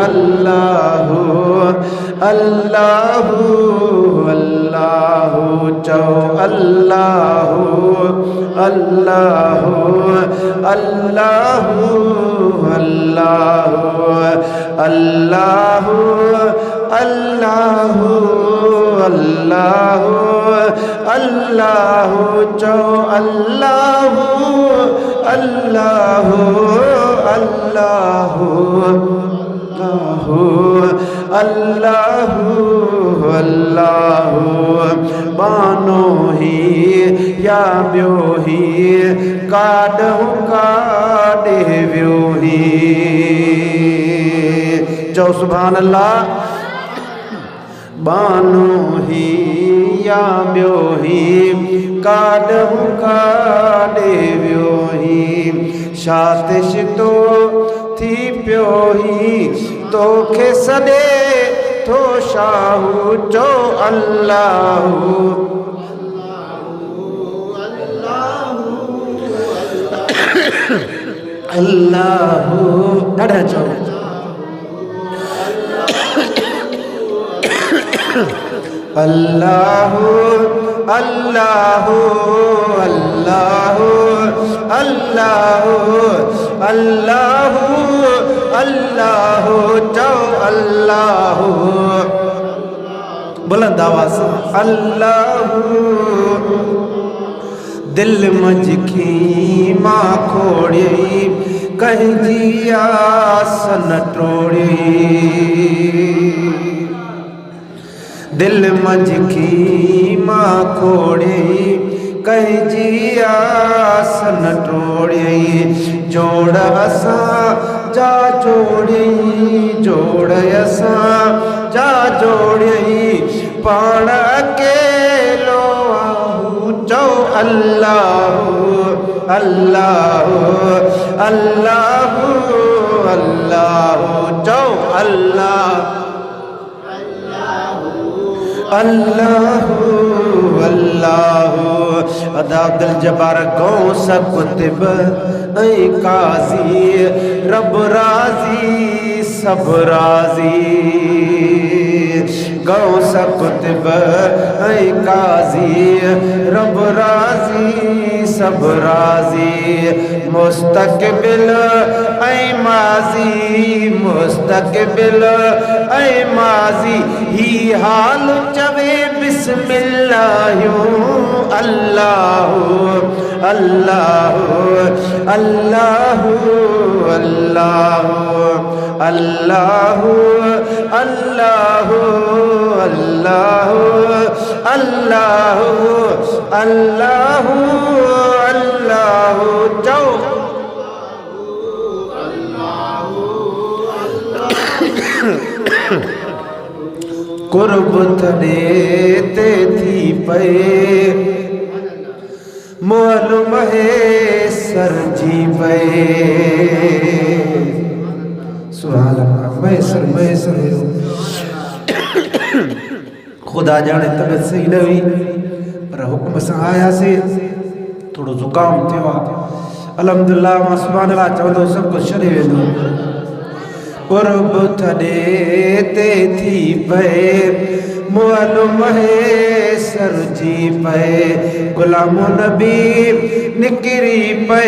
अल्लाहु अल्लाहु अल्लाहु चौ अल्लाहु अल्लाहु अल्लाहु अल्लाहु अल्लाहु अल्लाहु अल्लाहु अल्लाहु चौ अल्लाहु अल्लाहु अल्लाहु अल्लाहु अल्लाहु बानो ही या ब्यो ही काडहु काडे व्यो ही चौ सुभान अल्लाह बानो ही या ब्यो ही काडहु काडे व्यो ही शातिश तो थी प्यो ही तो खे सदे तो शाहू चो अल्लाहु अल्लाहु ॾाढा चओ अल्लाहु अल्लाहु अल्लाहु अल्लाहु अल्लाहु अल्लाहु चौ अल्लाहु बुलंद आवाज से अल्लाहु दिल मजखी मां खोड़ी कहीं जिया सन टोड़ी दिल मजखी मां खोड़ी कहीं जिया सन टोड़ी जोड़ असा जा जोड़ी जोड़ असा जा जोड़ी पाण अकेलो चौ अल्लाहु अल्लाहु अल्लाहु अल्लाहु चौ अल्लाह अल्लाहु अल्लाहु अदा अब्दुल जब्बार गौ सब कुतुब ऐ काजी रब राजी सब राजी गौ सब कुतुब ऐ काजी रब राजी सब राजी मुस्तकबिल ऐ माजी मुस्तकबिल ऐ माजी ही हाल चवे बिस्मिल्लाहु अल्लाहु अल्लाहु अल्लाहु अल्लाहु अल्लाहु अल्लाहु अल्लाहु अल्लाहु अल्लाहु अल्लाहु चौ कुर्ब थडे ते थी पे मालूम है सर जी पे सुभान अल्लाह मैसर खुदा जाने तबियत सही न हुई पर हुक्म सां आयासीं थोड़ो ज़ुकाम थियो आहे अल्हम्दुलिल्लाह मां सुभान अल्लाह चवंदो सभु कुझु छॾे वेंदो कुर्ब थडे ते थी पे मालूम है सर जी पे गुलाम नबी निकरी पे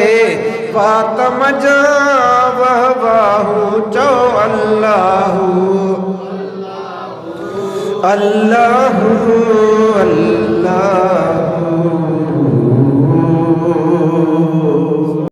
फातम जा वाहू चौ अल्लाहु अल्लाहु अल्लाहु